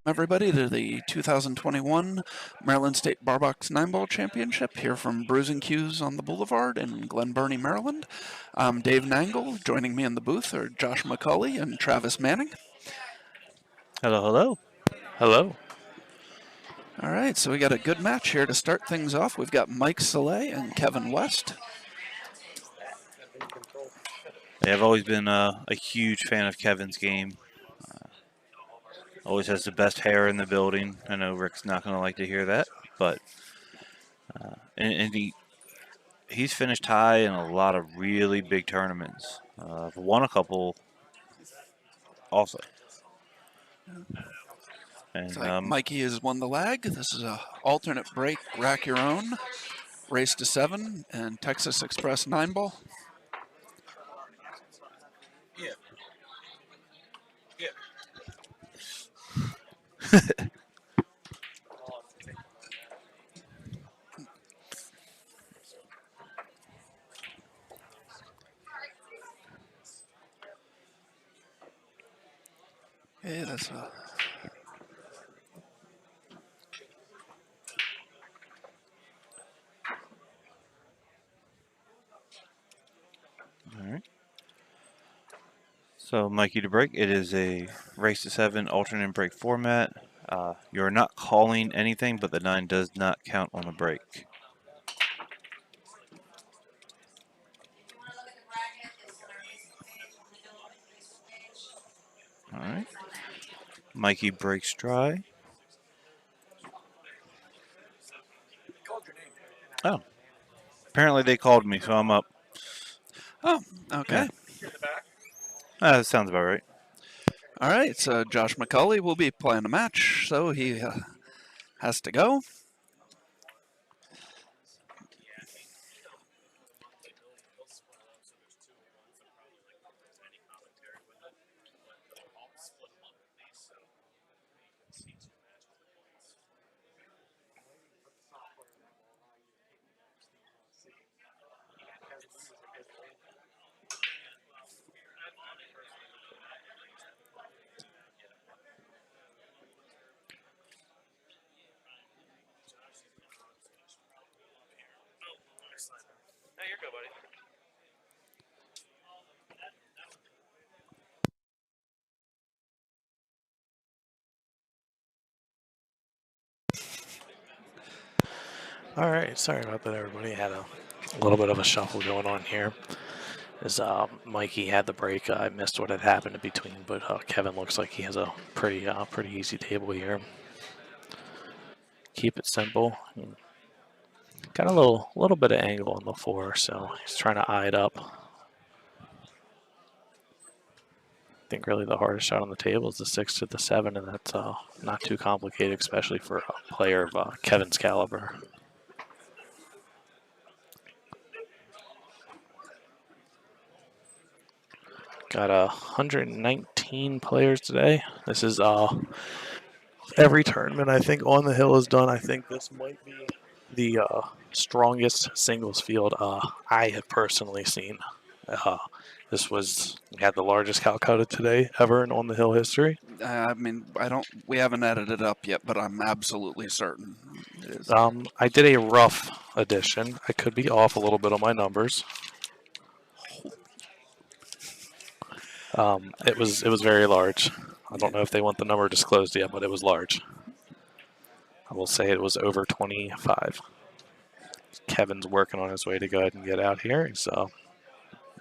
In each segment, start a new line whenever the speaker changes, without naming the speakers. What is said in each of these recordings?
Everybody to the 2021 Maryland State Barbox 9-Ball Championship here from Bruising Cues on the Boulevard in Glen Burnie, Maryland. I'm Dave Nangle. Joining me in the booth are Josh McCauley and Travis Manning.
Hello, hello. Hello.
All right, so we got a good match here to start things off. We've got Mike Saleh and Kevin West.
I've always been a huge fan of Kevin's game. Always has the best hair in the building. I know Rick's not going to like to hear that, but and he's finished high in a lot of really big tournaments. Won a couple also. And
Looks like Mikey has won the lag. This is a alternate break, rack your own, race to 7, and Texas Express 9-Ball.
Yeah.
Hey, that's a...
All right. So, Mikey to break. It is a race to 7 alternate break format. You're not calling anything, but the 9 does not count on the break. All right. Mikey breaks dry. Oh. Apparently they called me, so I'm up.
Oh, okay.
Yeah. That sounds about right.
All right, so Josh McCauley will be playing a match, so he has to go.
Hey, you're good, buddy.
All right, sorry about that, everybody. Had a little bit of a shuffle going on here. As Mikey had the break, I missed what had happened in between, but Kevin looks like he has a pretty easy table here. Keep it simple. Got a little bit of angle on the 4, so he's trying to eye it up. I think really the hardest shot on the table is the 6 to the 7, and that's not too complicated, especially for a player of Kevin's caliber. Got 119 players today. This is every tournament I think on the hill is done. I think this might be the strongest singles field I have personally seen. We had the largest Calcutta today ever in On the Hill history.
I mean, we haven't added it up yet, but I'm absolutely certain it is.
I did a rough addition. I could be off a little bit on my numbers. It was very large. I don't know if they want the number disclosed yet, but it was large. I will say it was over 25. Kevin's working on his way to go ahead and get out here. He's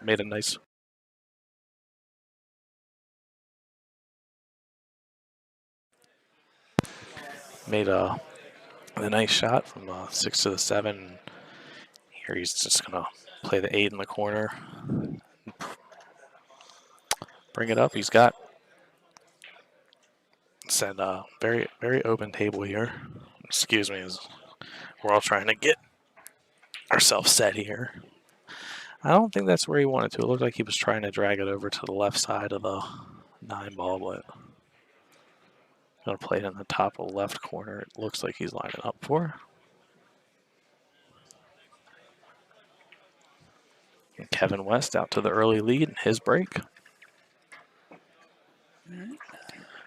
made a nice. Made a nice shot from 6 to the 7. Here he's just gonna play the 8 in the corner. Bring it up. He's got. Said very open table here. Excuse me, as we're all trying to get ourselves set here. I don't think that's where he wanted to. It looked like he was trying to drag it over to the left side of the 9-ball, but going to play it in the top of the left corner. It looks like he's lining up for. And Kevin West out to the early lead in his break.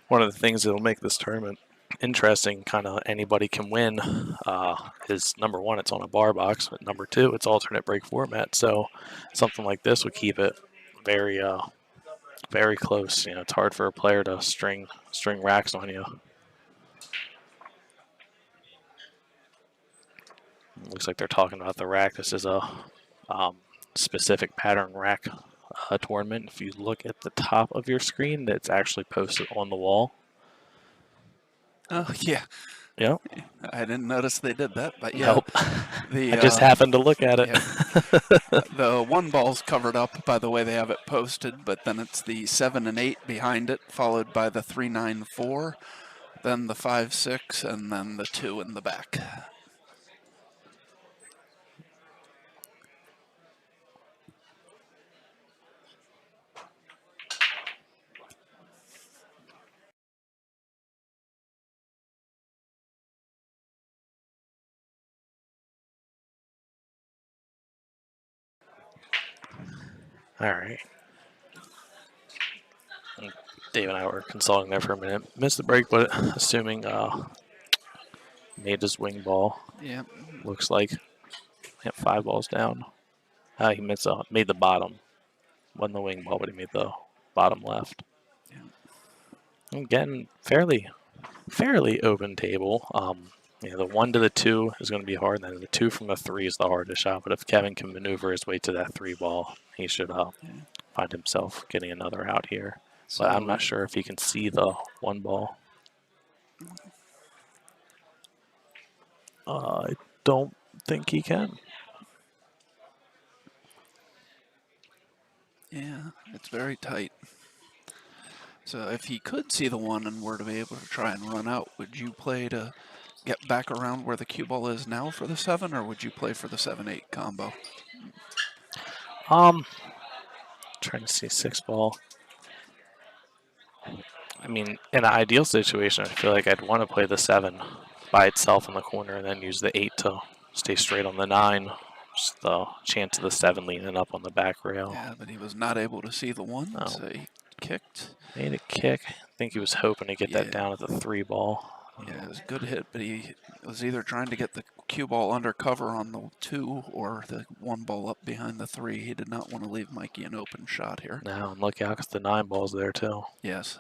One of the things that'll make this tournament interesting kind of anybody can win is number one, it's on a bar box, but number two, it's alternate break format. So something like this would keep it very very close. You know, it's hard for a player to string racks on you. Looks like they're talking about the rack. This is a specific pattern rack tournament. If you look at the top of your screen, that's actually posted on the wall.
Oh, yeah.
Yep.
I didn't notice they did that, but yeah.
Nope.
The,
I just happened to look at it.
yeah. The 1 ball's covered up by the way they have it posted, but then it's the 7 and 8 behind it, followed by the 3, 9, 4, then the 5, 6, and then the 2 in the back.
All right. Dave and I were consulting there for a minute. Missed the break, but assuming made his wing ball.
Yeah.
Looks like 5 balls down. He made the bottom. Wasn't the wing ball, but he made the bottom left.
Yeah.
Again, fairly open table. The 1 to the 2 is going to be hard, and then the 2 from the 3 is the hardest shot. But if Kevin can maneuver his way to that 3 ball, he should find himself getting another out here.
So
But I'm not sure if he can see the 1 ball. I don't think he can.
Yeah, it's very tight. So if he could see the 1 and were to be able to try and run out, would you play to get back around where the cue ball is now for the 7, or would you play for the 7-8 combo?
Trying to see 6 ball. I mean, in an ideal situation, I feel like I'd want to play the 7 by itself in the corner and then use the 8 to stay straight on the 9. Just the chance of the 7 leaning up on the back rail.
Yeah, but he was not able to see the 1, so he kicked.
Made a kick. I think he was hoping to get that down at the 3 ball.
Yeah, it was a good hit, but he was either trying to get the cue ball under cover on the 2 or the 1 ball up behind the 3. He did not want to leave Mikey an open shot here.
Now, and look out, because the 9 ball's there too.
Yes.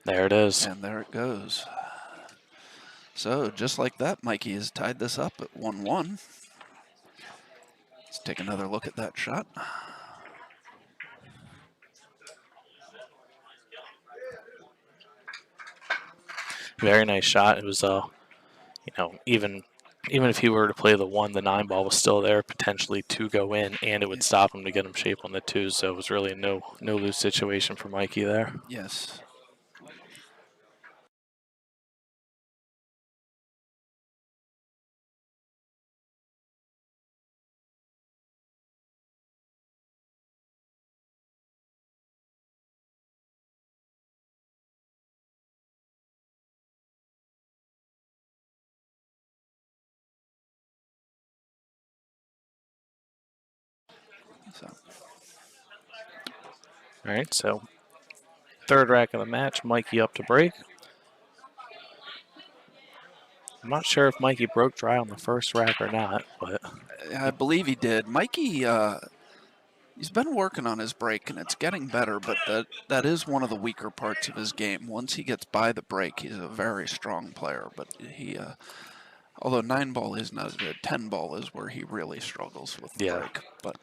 There it is.
And there it goes. So, just like that, Mikey has tied this up at 1-1. Let's take another look at that shot.
Very nice shot. It was, even if he were to play the 1, the 9 ball was still there, potentially to go in, and it would stop him to get him shape on the 2. So it was really a no lose situation for Mikey there.
Yes. So.
All right, so 3rd rack of the match, Mikey up to break. I'm not sure if Mikey broke dry on the 1st rack or not, but
I believe he did. Mikey, he's been working on his break, and it's getting better, but that is one of the weaker parts of his game. Once he gets by the break, he's a very strong player, but he, although 9 ball is not as good, 10 ball is where he really struggles with the break. But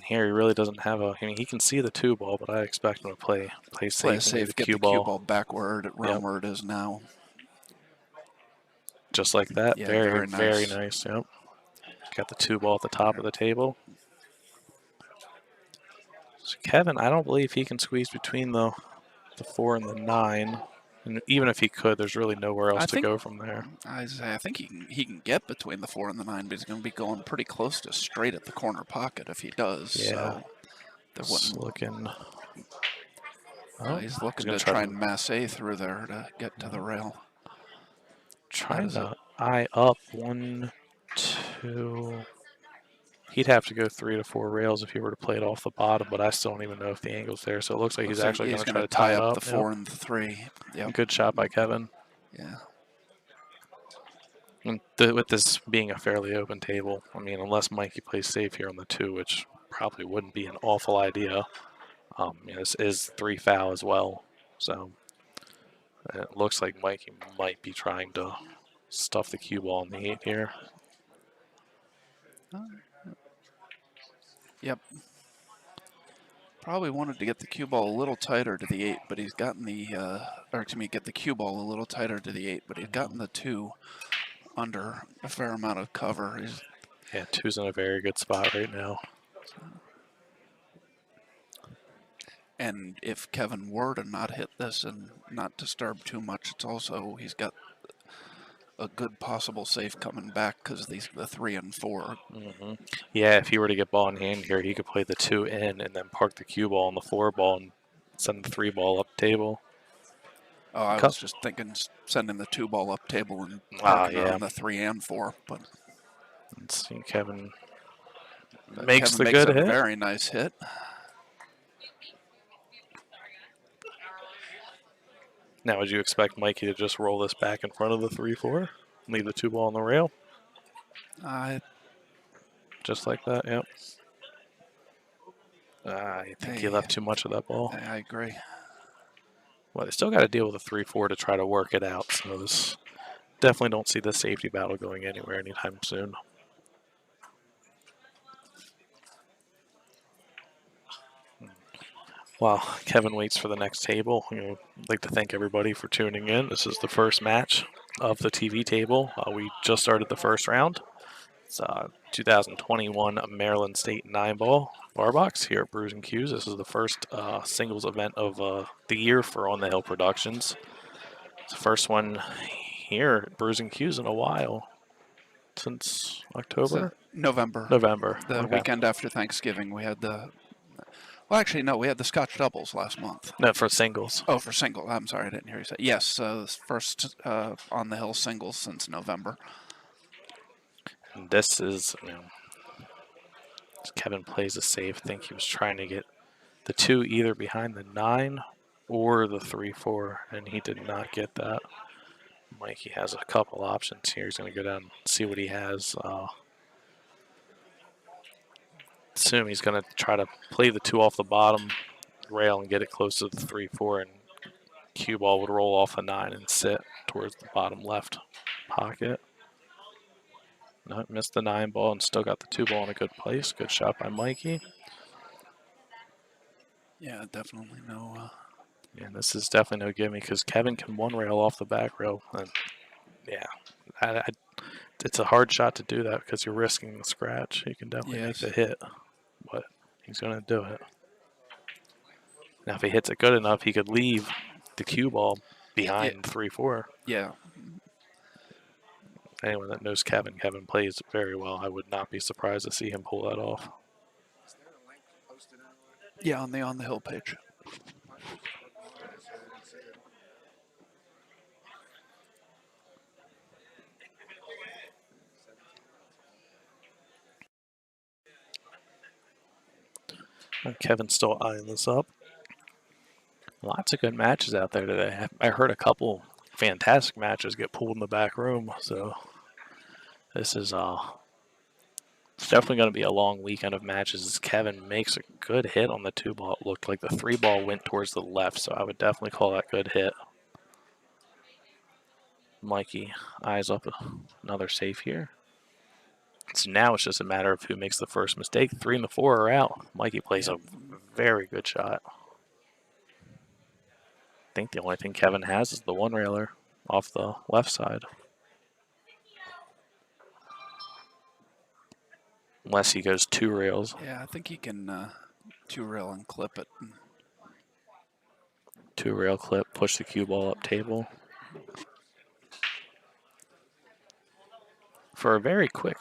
here he really doesn't have a. I mean, he can see the 2 ball, but I expect him to play safe,
get the cue ball back where it is now.
Just like that.
Yeah,
very nice. Yep. Got the 2 ball at the top of the table. So Kevin, I don't believe he can squeeze between the 4 and the 9. And even if he could, there's really nowhere else to go from there.
I think he can get between the 4 and the 9, but he's going to be going pretty close to straight at the corner pocket if he does.
Yeah.
So
looking.
He's looking to try and masse through there to get to the rail.
Trying to eye up 1, 2. He'd have to go 3 to 4 rails if he were to play it off the bottom, but I still don't even know if the angle's there. So it looks like he's actually going to try to tie up
the 4 and the 3.
Yep. Good shot by Kevin.
Yeah.
And with this being a fairly open table, I mean, unless Mikey plays safe here on the 2, which probably wouldn't be an awful idea. This is 3 foul as well, so it looks like Mikey might be trying to stuff the cue ball in the 8 here.
Yep. Probably wanted to get the cue ball a little tighter to the 8, but he's gotten the, or excuse me, get the cue ball a little tighter to the 8, but he's gotten the 2 under a fair amount of cover.
Yeah, 2's in a very good spot right now.
And if Kevin were to not hit this and not disturb too much, it's also, he's got a good possible safe coming back because the 3 and 4.
Yeah, if he were to get ball in hand here, he could play the 2 in and then park the cue ball on the 4 ball and send the 3 ball up table.
Oh, I was just thinking sending the 2 ball up table and parking it
yeah.
on the 3 and 4, but
Let's see, Kevin
Kevin
the
makes
good
a
hit.
very nice hit.
Now, would you expect Mikey to just roll this back in front of the 3-4? Leave the 2 ball on the rail? Just like that, yep. I think he left too much of that ball.
I agree.
Well, they still got to deal with a 3-4 to try to work it out, so this definitely don't see the safety battle going anywhere anytime soon. While Kevin waits for the next table, I'd like to thank everybody for tuning in. This is the first match of the TV table. We just started the first round. It's 2021 Maryland State 9-ball bar box here at Brews and Cues. This is the first singles event of the year for On the Hill Productions. It's the first one here at Brews and Cues in a while. Since October?
November.
November.
The weekend after Thanksgiving, we had the... Well, actually, no, we had the Scotch doubles last month.
No, for singles.
Oh, for single. I'm sorry, I didn't hear you say. Yes, first on the hill singles since November.
And this is, Kevin plays a safe. I think he was trying to get the 2 either behind the 9 or the 3-4, and he did not get that. Mikey has a couple options here. He's going to go down and see what he has. Assume he's going to try to play the 2 off the bottom rail and get it close to the 3-4, and cue ball would roll off a 9 and sit towards the bottom left pocket. No, missed the 9 ball and still got the 2 ball in a good place. Good shot by Mikey.
Yeah, definitely no.
And this is definitely no gimme because Kevin can 1 rail off the back rail. And yeah, it's a hard shot to do that because you're risking the scratch. You can definitely make the hit, but he's going to do it. Now, if he hits it good enough, he could leave the cue ball behind 3-4.
Yeah.
Anyone that knows Kevin plays very well. I would not be surprised to see him pull that off.
Yeah, on the hill page.
Kevin's still eyeing this up. Lots of good matches out there today. I heard a couple fantastic matches get pulled in the back room, so this is definitely going to be a long weekend of matches. As Kevin makes a good hit on the 2 ball. It looked like the 3 ball went towards the left, so I would definitely call that good hit. Mikey eyes up another safe here. So now it's just a matter of who makes the first mistake. 3 and the 4 are out. Mikey plays a very good shot. I think the only thing Kevin has is the 1 railer off the left side. Unless he goes 2 rails.
Yeah, I think he can 2 rail and clip it.
2 rail clip, push the cue ball up table. For a very quick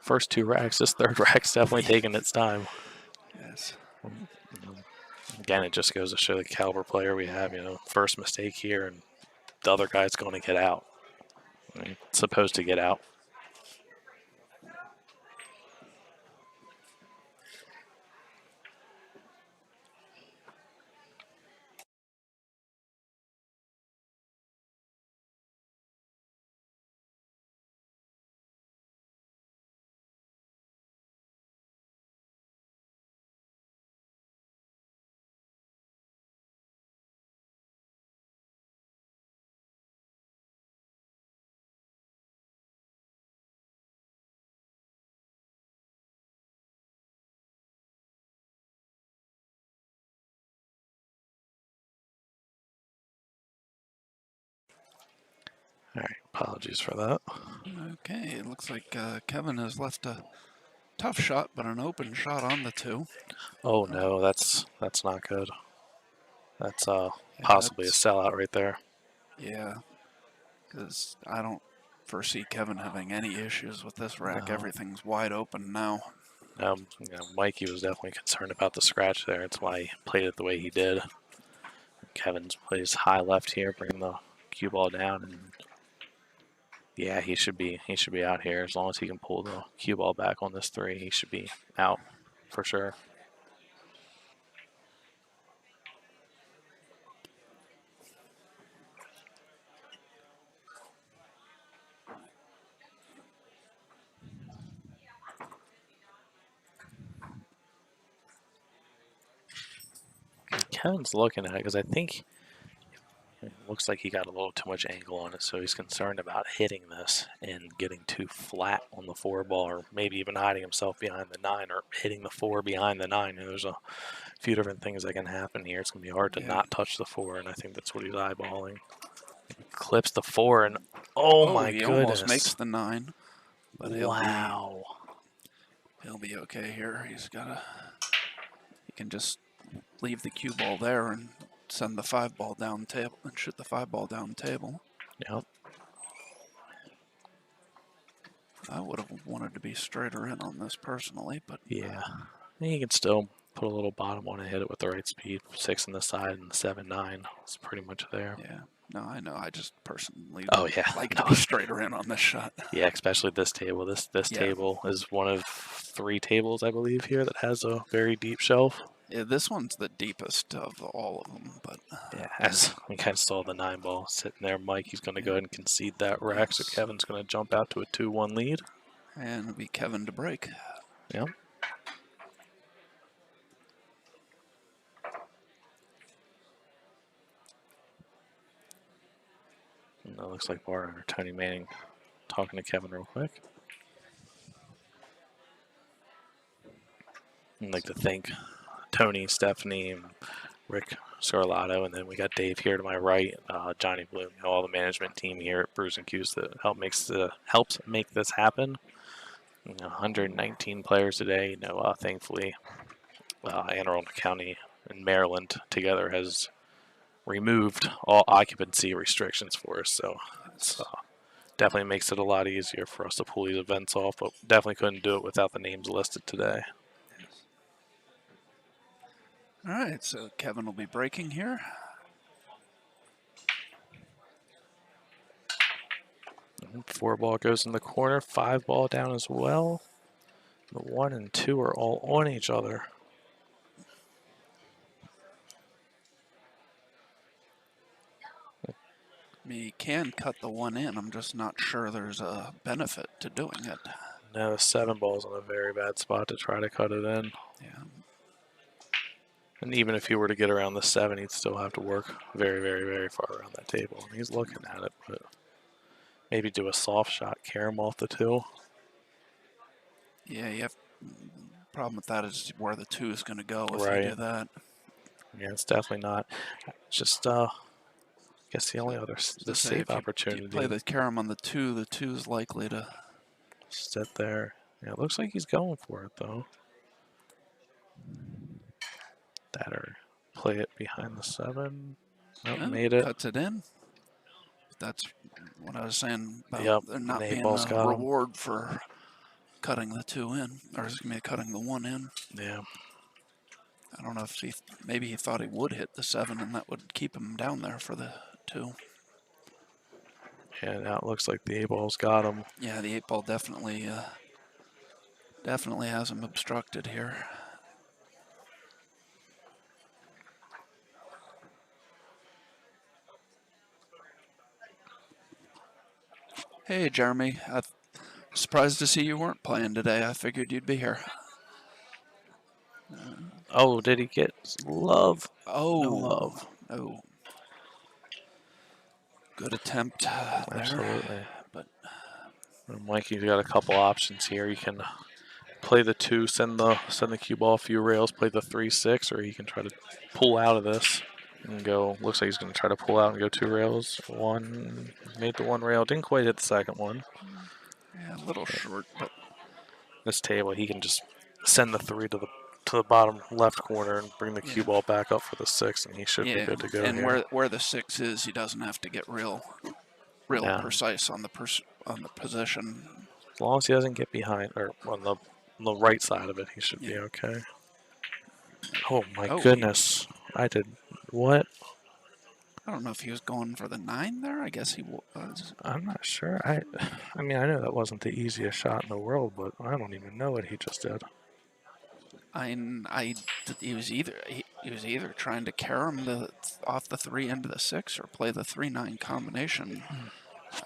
first 2 racks, this 3rd rack's definitely taking its time.
Yes.
Again, it just goes to show the caliber player we have. First mistake here, and the other guy's going to get out. I mean, supposed to get out. Apologies for that.
Okay, it looks like Kevin has left a tough shot, but an open shot on the 2.
Oh no, that's not good. That's
Yeah,
possibly a
that's,
sellout right there.
yeah, because I don't foresee Kevin having any issues with this rack.
No.
Everything's wide open now.
Mikey was definitely concerned about the scratch there. That's why he played it the way he did. Kevin's plays high left here, bring the cue ball down, and yeah, he should be out here as long as he can pull the cue ball back on this 3. He should be out for sure. Kevin's looking at it because I think it looks like he got a little too much angle on it, so he's concerned about hitting this and getting too flat on the 4 ball, or maybe even hiding himself behind the 9 or hitting the 4 behind the 9. And there's a few different things that can happen here. It's going to be hard to not touch the 4, and I think that's what he's eyeballing. He clips the 4, and oh my
he
goodness.
almost makes the 9, but
Wow.
he'll be okay here. He can just leave the cue ball there and send the 5 ball down table and shoot the 5 ball down table.
Yep.
I would have wanted to be straighter in on this personally, but
Yeah. He can still put a little bottom on and hit it with the right speed. 6 on the side and 7-9. It's pretty much there.
yeah. No, I know. I just personally like
No.
to be straighter in on this shot.
Yeah, especially this table. This table is one of 3 tables, I believe, here that has a very deep shelf.
Yeah, this one's the deepest of all of them, but
yeah, as we kind of saw the 9 ball sitting there, Mike, he's going to go ahead and concede that rack, so Kevin's going to jump out to a 2-1 lead.
And it'll be Kevin to break.
Yep. And that looks like Bar or Tony Manning talking to Kevin real quick. I'd like to thank Tony, Stephanie, and Rick Scarlato, and then we got Dave here to my right, Johnny Bloom, all the management team here at Brews and Q's that helps make this happen. 119 players today. Thankfully, Anne Arundel County and Maryland together has removed all occupancy restrictions for us, so it's definitely makes it a lot easier for us to pull these events off, but definitely couldn't do it without the names listed today.
All right, so Kevin will be breaking here.
And 4 ball goes in the corner, 5 ball down as well. The 1 and 2 are all on each other.
We can cut the 1 in. I'm just not sure there's a benefit to doing it.
No, 7 ball's in a very bad spot to try to cut it in.
Yeah.
And even if he were to get around the 7, he'd still have to work very, very, very far around that table. And he's looking at it, but maybe do a soft shot, carry him off the 2.
Yeah, you have problem with that is where the 2 is going to go if
Right.
you do that.
Yeah, it's definitely not. Just, I guess the only other the safe opportunity.
If you play the carom on the 2 is likely to
sit there. Yeah, it looks like he's going for it though. That or play it behind the 7. Nope, made it.
Cuts it in. That's what I was saying about
Yep,
there not being
ball's
a reward for cutting the 2 in, or is it going to be cutting the 1 in?
Yeah.
I don't know if maybe he thought he would hit the 7 and that would keep him down there for the 2.
Yeah, now it looks like the 8 ball's got him.
Yeah, the 8 ball definitely has him obstructed here. Hey, Jeremy. I'm surprised to see you weren't playing today. I figured you'd be here.
Oh, did he get love?
Oh,
no love.
No. Good attempt there.
Absolutely.
But
Mikey's got a couple options here. You can play the 2, send the cue ball a few rails, play the 3-6, or he can try to pull out of this. And go. Looks like he's going to try to pull out and go 2 rails. One made the 1 rail. Didn't quite hit the second one.
Yeah, a little short, but
This table, he can just send the 3 to the bottom left corner and bring the cue
yeah,
ball back up for the 6, and he should be
yeah.
good to go
And
here.
where the 6 is, he doesn't have to get real
Yeah.
precise on the position.
As long as he doesn't get behind or on the right side of it, he should be
Yeah.
okay. Oh my
Oh,
goodness! I did what?
I don't know if he was going for the 9 there. I guess he was.
I'm not sure. I mean, I know that wasn't the easiest shot in the world, but I don't even know what he just did.
He was either trying to carom off the 3 into the 6 or play the 3-9 combination.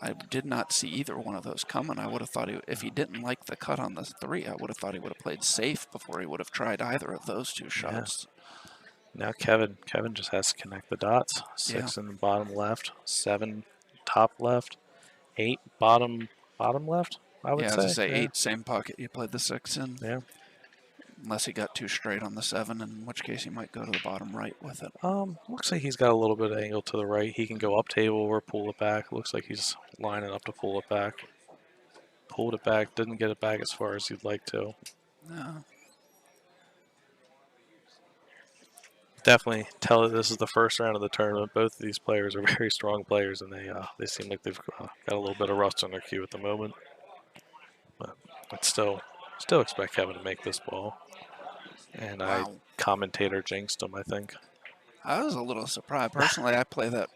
I did not see either one of those coming. I would have thought if he didn't like the cut on the 3, I would have thought he would have played safe before he would have tried either of those 2 shots.
Now Kevin just has to connect the dots. 6 in the bottom left, 7 top left, 8 bottom left. I would
Yeah,
say.
as I say,
Yeah.
8 same pocket you played the 6 in.
Yeah.
Unless he got too straight on the 7, in which case he might go to the bottom right with it.
Looks like he's got a little bit of angle to the right. He can go up table or pull it back. Looks like he's lining up to pull it back. Pulled it back, didn't get it back as far as you'd like to.
No.
Definitely tell that this is the first round of the tournament. Both of these players are very strong players, and they seem like they've got a little bit of rust on their cue at the moment. But I'd still expect Kevin to make this ball. And
Wow.
I commentator jinxed him, I think.
I was a little surprised. Personally, I play that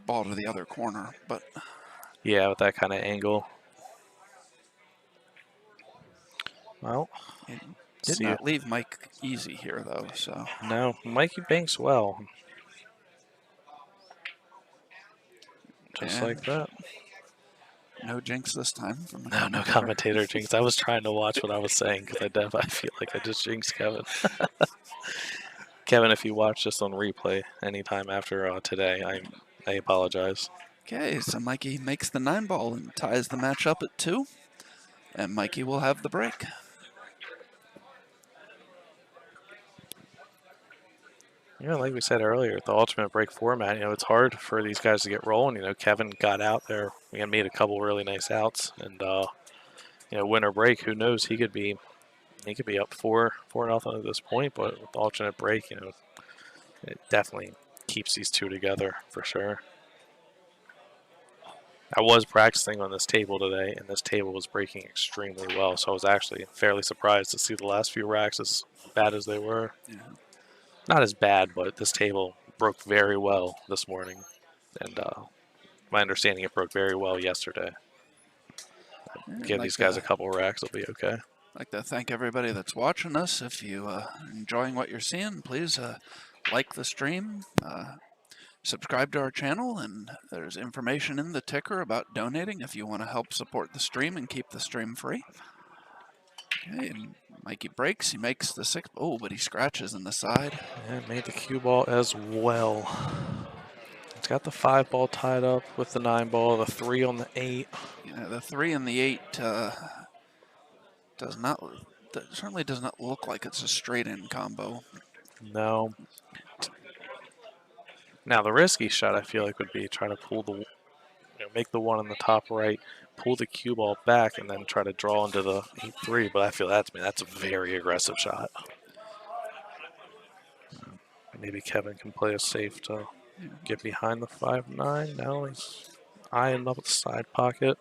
ball to the other corner, but
Yeah, with that kind of angle. Well,
it did
see
not leave Mike easy here, though. So
no, Mikey banks well. Just
and
like that.
no jinx this time from the
No
commentator.
commentator jinx. I was trying to watch what I was saying because I feel like I just jinxed Kevin. Kevin, if you watch this on replay anytime after today, I apologize.
Okay, so Mikey makes the 9 ball and ties the match up at 2, and Mikey will have the break.
Yeah, like we said earlier, the ultimate break format, it's hard for these guys to get rolling. Kevin got out there and made a couple really nice outs, and winner break, who knows? He could be up 4-0 at this point, but with the alternate break, it definitely keeps these two together for sure. I was practicing on this table today, and this table was breaking extremely well, so I was actually fairly surprised to see the last few racks as bad as they were.
Yeah.
Not as bad, but this table broke very well this morning, and my understanding it broke very well yesterday. Give these guys a couple racks, it'll be okay.
I'd like to thank everybody that's watching us. If you are enjoying what you're seeing, please like the stream, subscribe to our channel, and there's information in the ticker about donating if you want to help support the stream and keep the stream free. Okay, and Mikey breaks. He makes the 6. Oh, but he scratches in the side.
And made the cue ball as well. He's got the 5 ball tied up with the 9 ball, the 3 on the 8.
Yeah, the 3 and the 8 certainly does not look like it's a straight in combo.
No. Now the risky shot I feel like would be try to pull the, make the 1 on the top right, pull the cue ball back, and then try to draw into the 8-3. But I feel that's a very aggressive shot. Maybe Kevin can play it safe to get behind the 5-9. Now he's eyeing up the side pocket.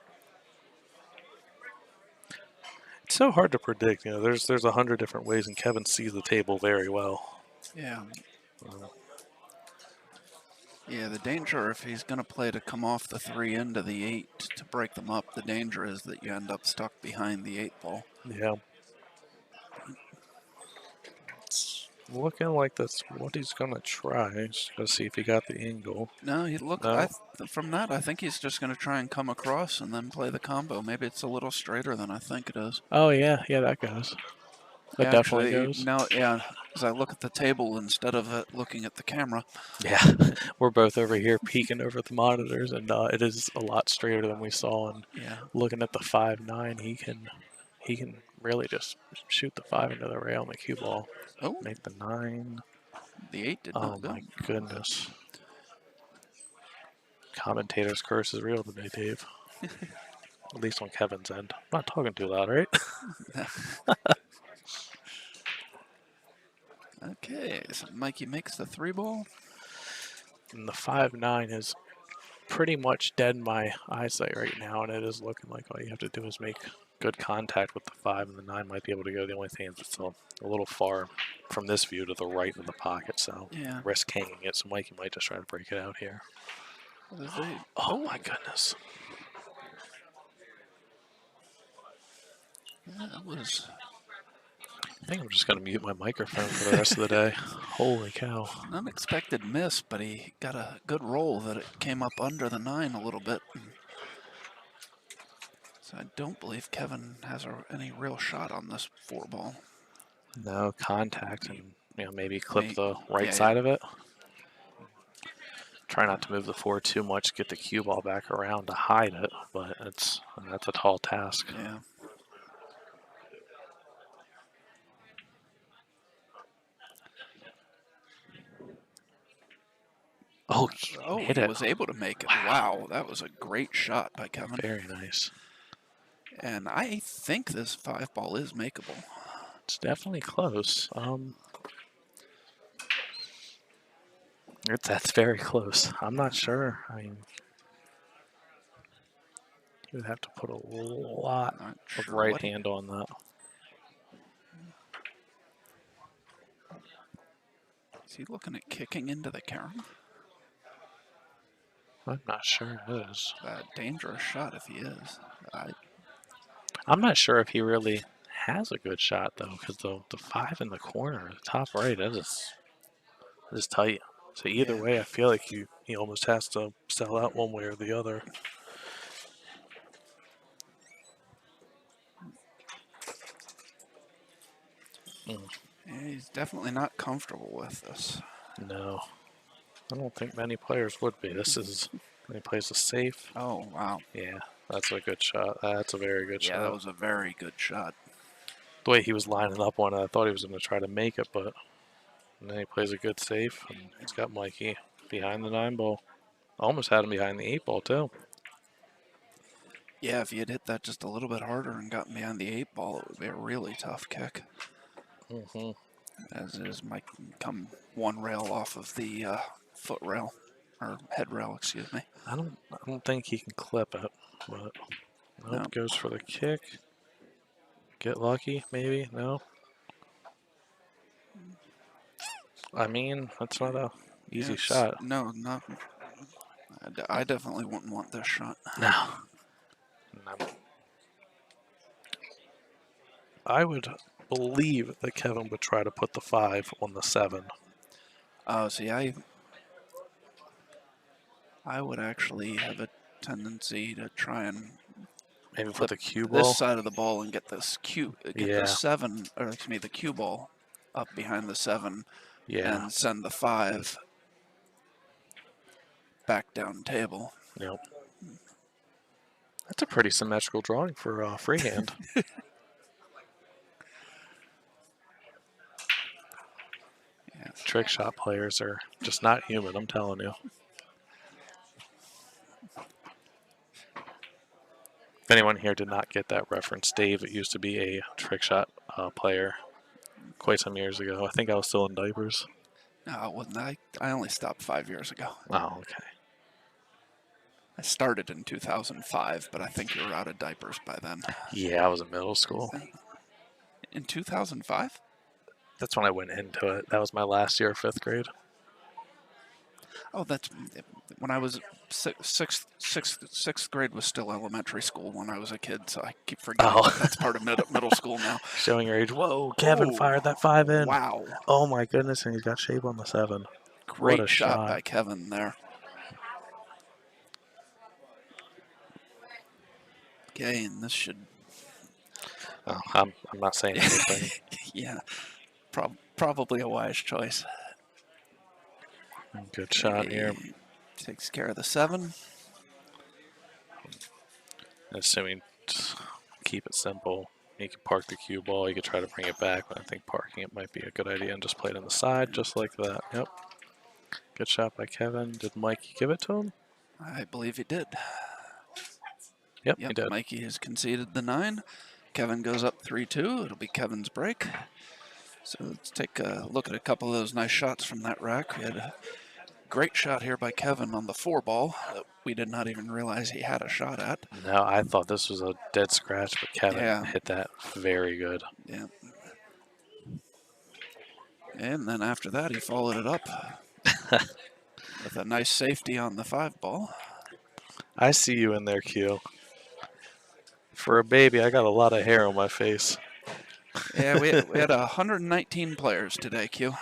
It's so hard to predict. There's 100 different ways, and Kevin sees the table very well.
Yeah. Yeah, the danger if he's going to play to come off the 3 into the 8 to break them up, the danger is that you end up stuck behind the 8 ball.
Yeah. It's looking like that's what he's going to try. Just going to see if he got the angle.
No, from that, I think he's just going to try and come across and then play the combo. Maybe it's a little straighter than I think it is.
Oh, yeah, that goes. That definitely goes.
Now, yeah, as I look at the table instead of looking at the camera.
Yeah, we're both over here peeking over the monitors, and it is a lot straighter than we saw. And looking at the 5-9, he can really just shoot the 5 into the rail on the cue ball.
Oh,
make the 9.
The 8 did
Oh
not go.
my goodness. Commentator's curse is real today, Dave. At least on Kevin's end. I'm not talking too loud, right?
Okay, so Mikey makes the 3 ball.
And the 5-9 is pretty much dead in my eyesight right now, and it is looking like all you have to do is make good contact with the 5, and the 9 might be able to go. The only thing is it's still a little far from this view to the right of the pocket, so
Yeah.
risk hanging it. So Mikey might just try to break it out here. Oh my goodness.
That was
I think I'm just going to mute my microphone for the rest of the day. Holy cow.
an unexpected miss, but he got a good roll that it came up under the 9 a little bit. So I don't believe Kevin has any real shot on this 4 ball.
No contact, and maybe clip the right
yeah,
side of it. Try not to move the 4 too much, get the cue ball back around to hide it, but that's a tall task.
Yeah.
Oh, hit
he
it.
was able to make it. Wow, that was a great shot by Kevin.
Very nice.
And I think this 5 ball is makeable.
It's definitely close. That's very close. I'm not sure. I mean, you would have to put a lot
Not
of
sure
right
what
hand on that.
Is he looking at kicking into the carom?
I'm not sure it is.
A dangerous shot if he is.
I'm not sure if he really has a good shot though, because the 5 in the corner, the top right, that is tight. So either
Yeah.
way, I feel like he almost has to sell out one way or the other.
Yeah, he's definitely not comfortable with this.
No, I don't think many players would be. This is when he plays a safe.
Oh, wow.
Yeah, that's a good shot. That's a very good
Yeah,
shot.
that was a very good shot.
The way he was lining up on it, I thought he was going to try to make it, but and then he plays a good safe, and he's got Mikey behind the 9 ball. Almost had him behind the 8 ball, too.
Yeah, if he had hit that just a little bit harder and gotten behind the 8 ball, it would be a really tough kick.
Mm-hmm.
As is, Mike can come 1 rail off of the foot rail, or head rail, excuse me.
I don't think he can clip it, but nope,
No.
goes for the kick. Get lucky, maybe? No. I mean, that's not a easy shot.
No, not. I definitely wouldn't want this shot.
No. I would believe that Kevin would try to put the 5 on the 7.
Oh, see, I would actually have a tendency to try and
Maybe
clip
put the cue
this
ball.
side of the ball and get this
Yeah.
the 7, or excuse me, the cue ball up behind the 7,
Yeah.
and send the 5 back down table.
Yep. That's a pretty symmetrical drawing for freehand.
Yeah.
Trick shot players are just not human, I'm telling you. If anyone here did not get that reference, Dave used to be a trick shot player quite some years ago. I think I was still in diapers.
No, it wasn't. I only stopped 5 years ago.
Oh, okay.
I started in 2005, but I think you were out of diapers by then.
Yeah, I was in middle school.
In 2005?
That's when I went into it. That was my last year of 5th grade.
Oh, that's when I was sixth grade was still elementary school when I was a kid, so I keep forgetting
Oh.
that that's part of middle school now.
Showing your age. Whoa, Kevin fired that 5 in.
Wow.
Oh my goodness, and he's got shape on the 7.
Great
what a
shot by Kevin there. Okay, and this should...
Oh, I'm not saying anything.
Yeah, probably a wise choice.
Good shot here.
Takes care of the 7.
Assuming keep it simple. He could park the cue ball. He could try to bring it back, but I think parking it might be a good idea and just play it on the side, just like that. Yep. Good shot by Kevin. Did Mikey give it to him?
I believe he did.
Yep, he
Yep,
did.
Mikey has conceded the 9. Kevin goes up 3-2. It'll be Kevin's break. So let's take a look at a couple of those nice shots from that rack. We had a great shot here by Kevin on the 4 ball that we did not even realize he had a shot at.
No, I thought this was a dead scratch, but Kevin
Yeah.
hit that very good.
Yeah. And then after that, he followed it up with a nice safety on the 5 ball.
I see you in there, Q. For a baby, I got a lot of hair on my face.
Yeah, we had 119 players today, Q.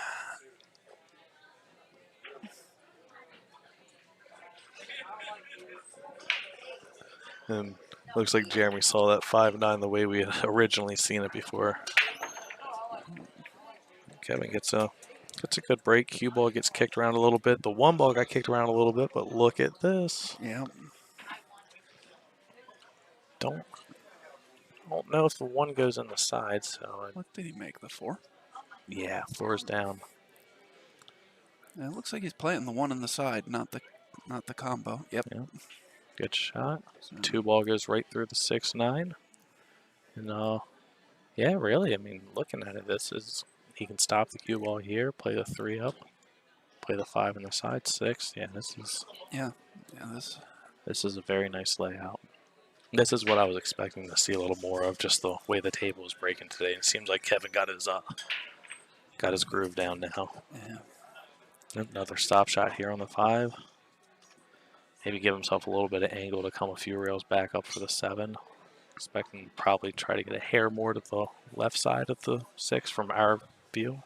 And looks like Jeremy saw that 5-9 the way we had originally seen it before. Kevin gets a good break. Cue ball gets kicked around a little bit. The 1 ball got kicked around a little bit, but look at this.
Yeah.
Don't know if the 1 goes in the side, so
What did he make, the 4?
yeah, 4's down.
Yeah, it looks like he's playing the 1 in the side, not the combo. Yep.
Yeah. Good shot.
So,
2 ball goes right through the 6-9. And yeah, really, I mean, looking at it, he can stop the cue ball here, play the 3 up, play the 5 in the side, 6. Yeah,
yeah,
this is a very nice layout. This is what I was expecting to see a little more of, just the way the table was breaking today. It seems like Kevin got his groove down now.
Yeah.
Another stop shot here on the 5. Maybe give himself a little bit of angle to come a few rails back up for the 7. Expecting to probably try to get a hair more to the left side of the 6 from our view.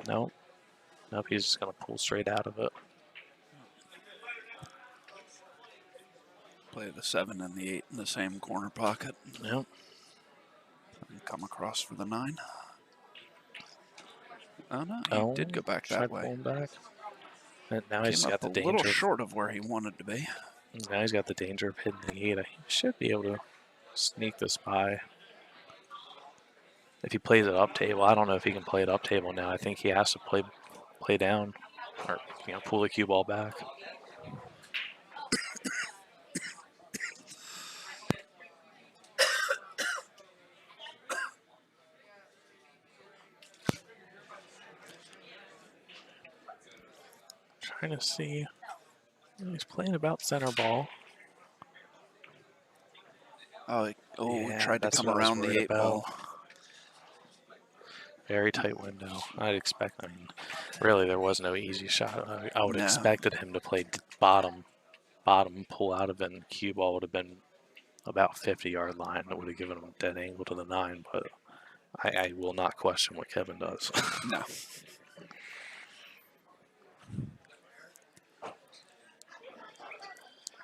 Nope, he's just going to pull straight out of it.
Play the 7 and the 8 in the same corner pocket.
Yep.
And come across for the 9. Oh no, he did go back that way.
Pulling back. And now
Came
he's
up
got the
a
danger.
little short of where he wanted to be.
Now he's got the danger of hitting the 8. He should be able to sneak this by. If he plays it up table, I don't know if he can play it up table now. I think he has to play down, or pull the cue ball back. Trying to see. He's playing about center ball.
Oh,
Yeah,
tried to
that's
come
what I was
around the
worried
8 ball.
Very tight window. I'd expect. I mean, really, there was no easy shot. I would have expected him to play bottom, pull out of it, and the cue ball would have been about 50-yard line. It would have given him a dead angle to the 9, but I will not question what Kevin does.
No.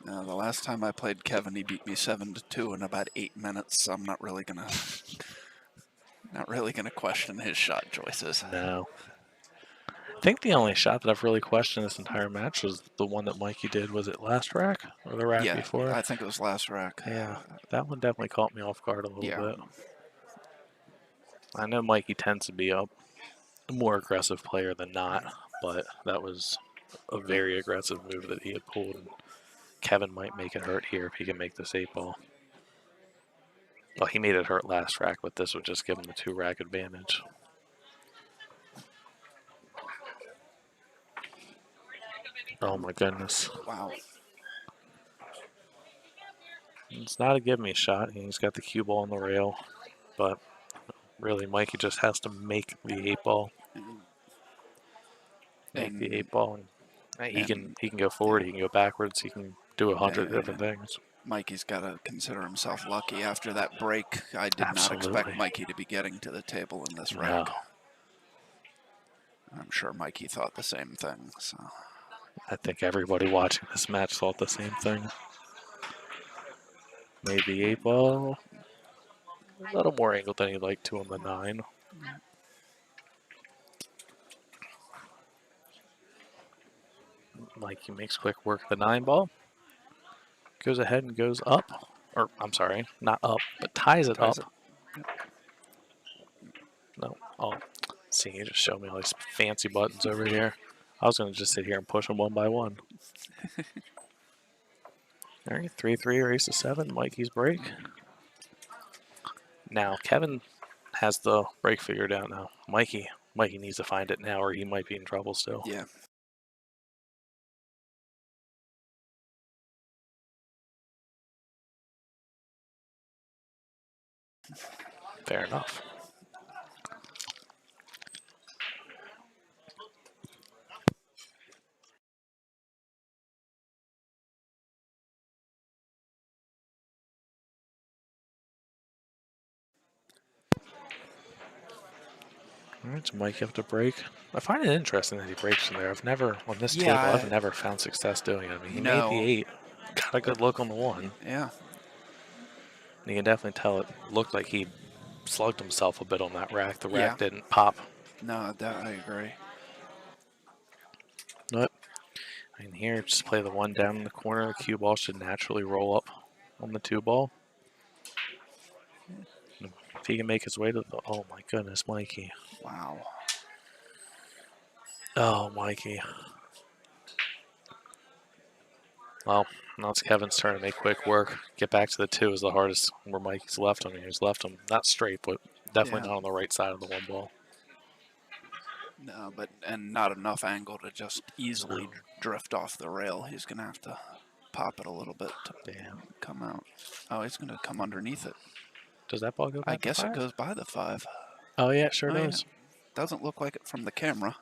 The last time I played Kevin, he beat me 7-2 in about 8 minutes. So I'm not really gonna question his shot choices.
No. I think the only shot that I've really questioned this entire match was the one that Mikey did. Was it last rack or the rack before?
I think it was last rack.
Yeah, that one definitely caught me off guard a little bit. I know Mikey tends to be a more aggressive player than not, but that was a very aggressive move that he had pulled. And Kevin might make it hurt here if he can make this 8 ball. Well, he made it hurt last rack, but this would just give him the 2 rack advantage. Oh my goodness.
Wow.
It's not a give me shot. He's got the cue ball on the rail, but really Mikey just has to make the 8 ball. Make the 8 ball, and he can go forward, he can go backwards, he can do 100 different things.
Mikey's got to consider himself lucky after that break. I did not expect Mikey to be getting to the table in this rack. I'm sure Mikey thought the same thing. So
I think everybody watching this match thought the same thing. Made the 8 ball a little more angled than he'd like to on the 9. Mikey makes quick work of the 9 ball. Goes ahead and goes up. Or, I'm sorry, not up, but ties it up. Oh, see, you just showed me all these fancy buttons over here. I was going to just sit here and push them one by one. All right, 3-3 or ace of 7, Mikey's break. Now, Kevin has the break figured out now. Mikey needs to find it now or he might be in trouble still.
Yeah.
Fair enough. All right, so Mikey have to break. I find it interesting that he breaks from there. I've never, on this table, I've never found success doing it. I mean, he made the
No.
8, got a good look on the 1.
Yeah.
And you can definitely tell it looked like he slugged himself a bit on that rack. The
Yeah.
rack didn't pop.
No, that I agree.
But in here, just play the 1 down in the corner. The cue ball should naturally roll up on the 2 ball. If he can make his way to the... Oh, my goodness, Mikey.
Wow.
Oh, Mikey. Well, now it's Kevin's turn to make quick work. Get back to the 2 is the hardest where Mikey's left him. He's left him not straight, but definitely not on the right side of the 1 ball.
No, and not enough angle to just easily
No.
drift off the rail. He's going to have to pop it a little bit to come out. Oh, he's going to come underneath it.
Does that ball go by
I guess
the 5?
it goes by the 5.
Oh, yeah, it sure
Oh,
does.
yeah. Doesn't look like it from the camera.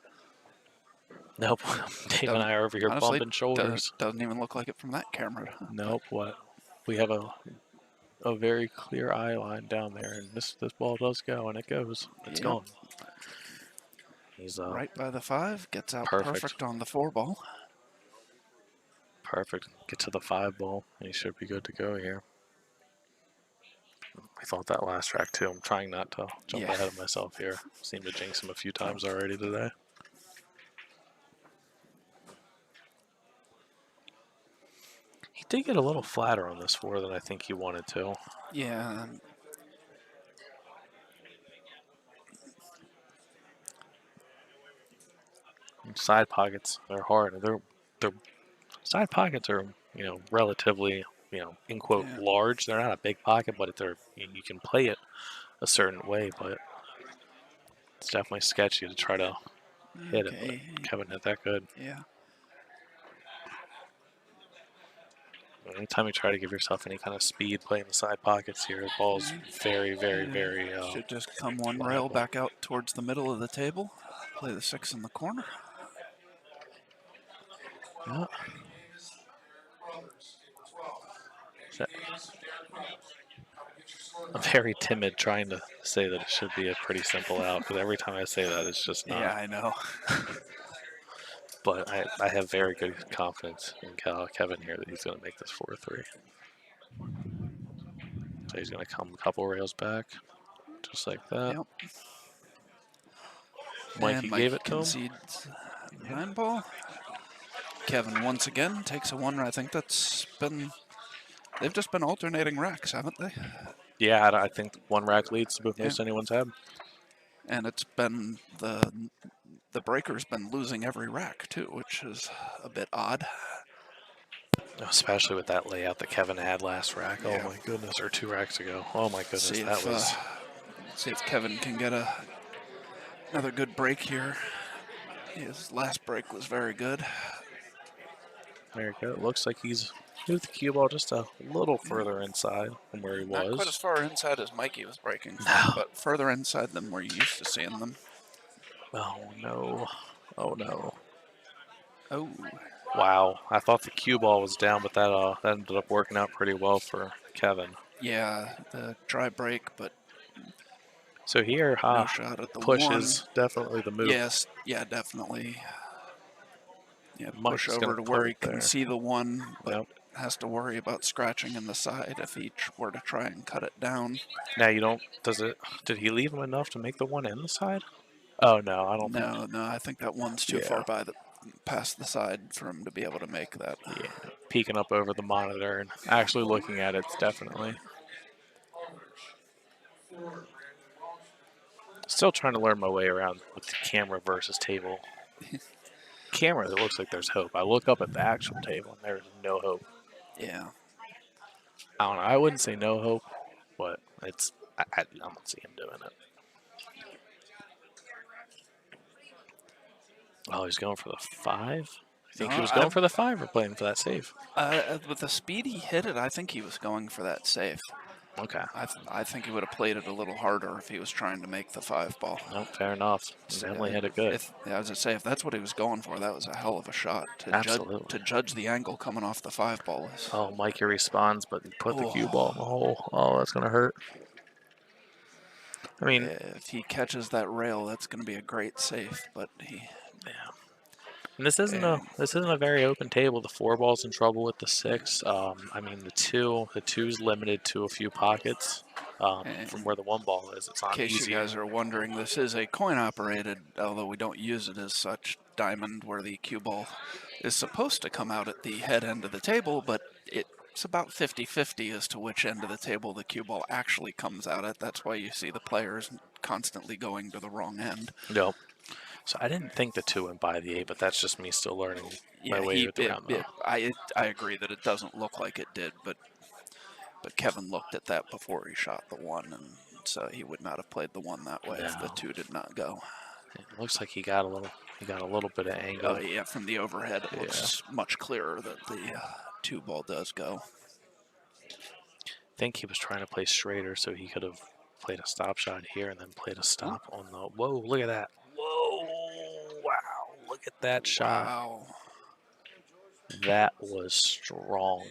Nope. Dave and I are over here
Honestly,
bumping shoulders.
Doesn't even look like it from that camera.
Nope. What? We have a very clear eye line down there, and this ball does go, and it goes. It's gone. He's
right by the 5, gets out
perfect
on the 4 ball.
Perfect. Get to the 5 ball, and he should be good to go here. I thought that last track too. I'm trying not to jump ahead of myself here. Seemed to jinx him a few times already today. He did get a little flatter on this 4 than I think he wanted to.
Yeah.
Side pockets, they're hard. They're side pockets are, relatively, in quote, large. They're not a big pocket, but you can play it a certain way, but it's definitely sketchy to try to hit it. But Kevin hit that good.
Yeah.
Anytime you try to give yourself any kind of speed playing the side pockets here, the ball's very, very, very
should just come 1 rail back out towards the middle of the table. Play the 6 in the corner.
Yeah. I'm very timid trying to say that it should be a pretty simple out, because every time I say that, it's just not.
Yeah, I know.
But I have very good confidence in Kevin here that he's going to make this 4-3. So he's going to come a couple rails back, just like that.
Yep.
Mikey gave it to him.
Concedes 9 ball. Kevin once again takes a 1. I think they've just been alternating racks, haven't they?
Yeah, I think 1 rack leads to most anyone's had.
And it's been the breaker's been losing every rack too, which is a bit odd.
Especially with that layout that Kevin had last rack. Yeah. Oh my goodness, or 2 racks ago. Oh my goodness,
See if Kevin can get another good break here. His last break was very good.
Very good. It looks like he's moved the cue ball just a little further inside from where he was.
Not quite as far inside as Mikey was breaking from, but further inside than where you used to seeing them.
Oh no. Oh no.
Oh.
Wow. I thought the cue ball was down, but that ended up working out pretty well for Kevin.
Yeah, the try break, but
so here,
no shot at the
push
1.
is definitely the move.
Yes, yeah, definitely. Yeah, push over to where he can see the 1, but has to worry about scratching in the side if he were to try and cut it down.
Now you don't. Did he leave him enough to make the 1 in the side? Oh no, I don't.
No, I think that 1's too far past the side for him to be able to make that.
Yeah, peeking up over the monitor and actually looking at it, definitely. Still trying to learn my way around with the camera versus table. Camera, it looks like there's hope. I look up at the actual table, and there's no hope.
Yeah.
I don't know. I wouldn't say no hope, but I don't see him doing it. Oh, he's going for the 5? I think he was going for the 5 or playing for that save.
With the speed he hit it, I think he was going for that safe.
Okay.
I think he would have played it a little harder if he was trying to make the 5 ball.
No, fair enough. He definitely hit it good.
I was gonna say, if that's what he was going for, that was a hell of a shot.
Absolutely.
To judge the angle coming off the 5 ball is.
Oh, Mikey responds, but he put the cue ball in the hole. Oh, that's gonna hurt. I mean,
if he catches that rail, that's going to be a great safe. But he.
Yeah. And this isn't a very open table. The 4 ball's in trouble with the 6. I mean the 2's limited to a few pockets. From where the 1 ball is, it's not easy.
In case you guys are wondering, this is a coin-operated, although we don't use it as such, diamond where the cue ball is supposed to come out at the head end of the table, but it's about 50-50 as to which end of the table the cue ball actually comes out at. That's why you see the players constantly going to the wrong end.
Yep. So I didn't think the 2 went by the 8, but that's just me still learning my way around.
I agree that it doesn't look like it did, but Kevin looked at that before he shot the 1, and so he would not have played the 1 that way if the 2 did not go.
It looks like he got a little bit of angle.
Oh yeah, from the overhead it looks much clearer that the 2 ball does go.
I think he was trying to play straighter so he could have played a stop shot here and then played a stop on the. Whoa! Look at that! Whoa! Wow! Look at that shot!
Wow.
That was strong.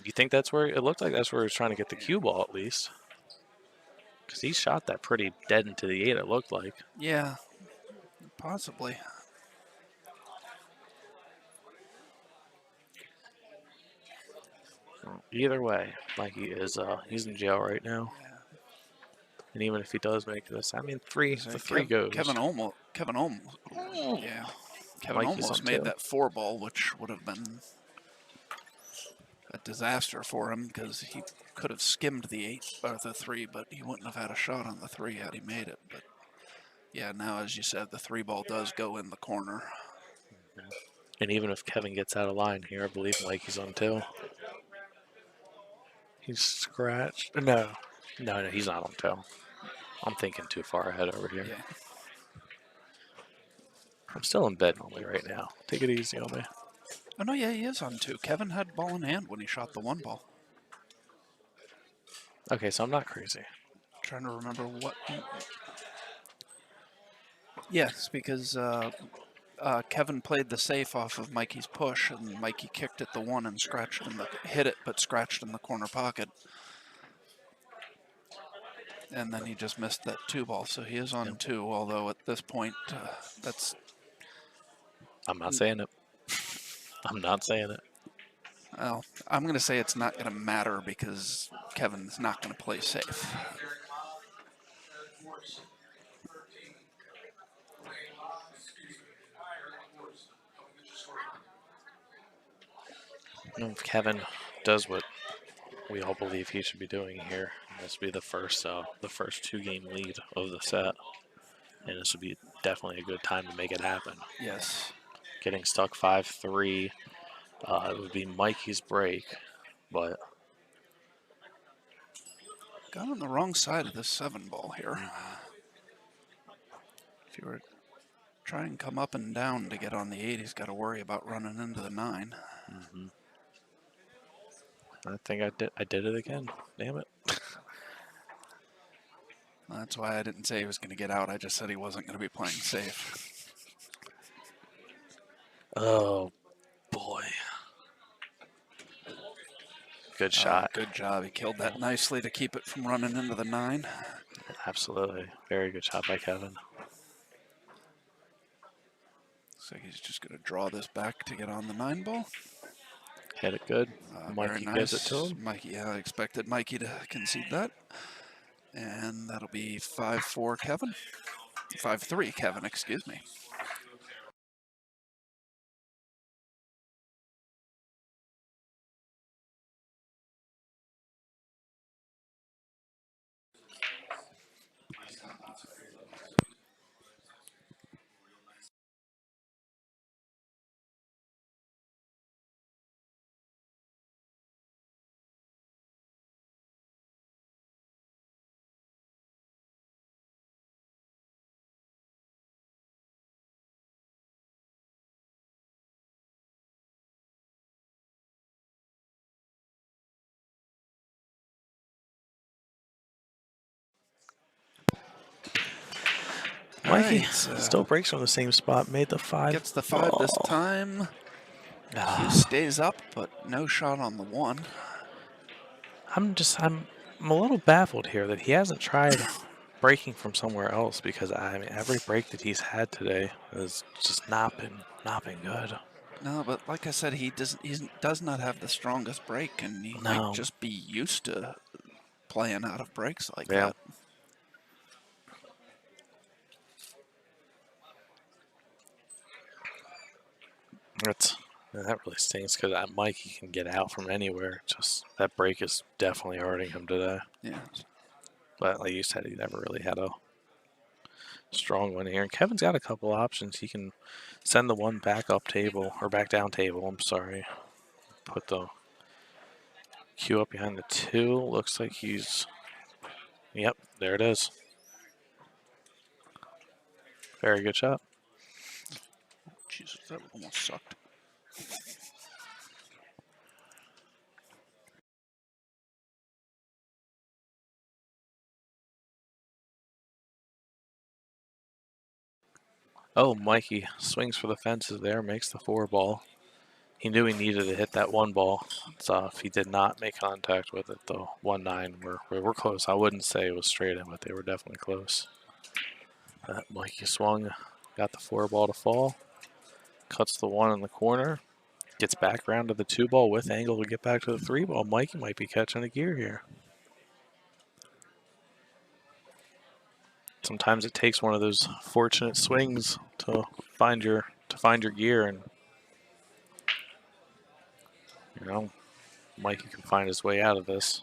You think that's where it looked like? That's where he was trying to get the cue ball at least, because he shot that pretty dead into the 8. It looked like.
Yeah, possibly.
Either way, Mikey is he's in jail right now.
Yeah.
And even if he does make this, I mean, the 3 goes.
Kevin almost made that 4 ball, which would have been a disaster for him because he could have skimmed the 8 or the 3, but he wouldn't have had a shot on the 3 had he made it. But yeah, now as you said, the 3 ball does go in the corner.
And even if Kevin gets out of line here, I believe Mikey's on 2. He's scratched. No, he's not on 2. I'm thinking too far ahead over here.
Yeah.
I'm still in bed only right now. Take it easy on me.
Oh, no, yeah, he is on 2. Kevin had ball in hand when he shot the 1 ball.
Okay, so I'm not crazy.
Trying to remember what. Yes, because Kevin played the safe off of Mikey's push, and Mikey kicked at the 1 and hit it, but scratched in the corner pocket. And then he just missed that 2 ball, so he is on 2, although at this point, that's...
I'm not saying it. I'm not saying it.
Well, I'm going to say it's not going to matter because Kevin's not going to play safe.
If Kevin does what we all believe he should be doing here, this will be the first 2-game lead of the set, and this would be definitely a good time to make it happen.
Yes.
Getting stuck 5-3, it would be Mikey's break, but
Got on the wrong side of this 7 ball here. If you were trying to come up and down to get on the 8, he's got to worry about running into the 9.
I think I did it again. Damn it.
That's why I didn't say he was going to get out. I just said he wasn't going to be playing safe.
Oh, boy. Good shot.
Good job. He killed that nicely to keep it from running into the 9.
Absolutely. Very good shot by Kevin.
Looks like he's just going to draw this back to get on the 9 ball.
Hit it good.
Mikey
gives it to him.
Mikey, yeah, I expected Mikey to concede that. And that'll be 5-4 Kevin. 5-3 Kevin, excuse me.
Mikey
Alright, so
still breaks from the same spot. Made the 5.
gets the 5 this
Oh.
time. Q stays up, but no shot on the 1.
I'm a little baffled here that he hasn't tried breaking from somewhere else, because I mean every break that he's had today has just not been good.
No, but like I said, he does not have the strongest break, and he might
No.
just be used to playing out of breaks like
Yeah.
that.
That really stinks, because that Mikey can get out from anywhere. Just that break is definitely hurting him today.
Yeah.
But like you said, he never really had a strong one here. And Kevin's got a couple options. He can send the 1 back up table, or back down table. I'm sorry. Put the Q up behind the 2. Looks like he's. Yep, there it is. Very good shot.
Jesus, that almost sucked.
Oh, Mikey swings for the fences there, makes the 4 ball. He knew he needed to hit that 1 ball. So if he did not make contact with it, the 1-9, we're close. I wouldn't say it was straight in, but they were definitely close. Mikey swung, got the 4 ball to fall, cuts the 1 in the corner, gets back around to the 2 ball with angle to get back to the 3 ball. Mikey might be catching a gear here. Sometimes it takes one of those fortunate swings to find your gear, and you know, Mikey can find his way out of this.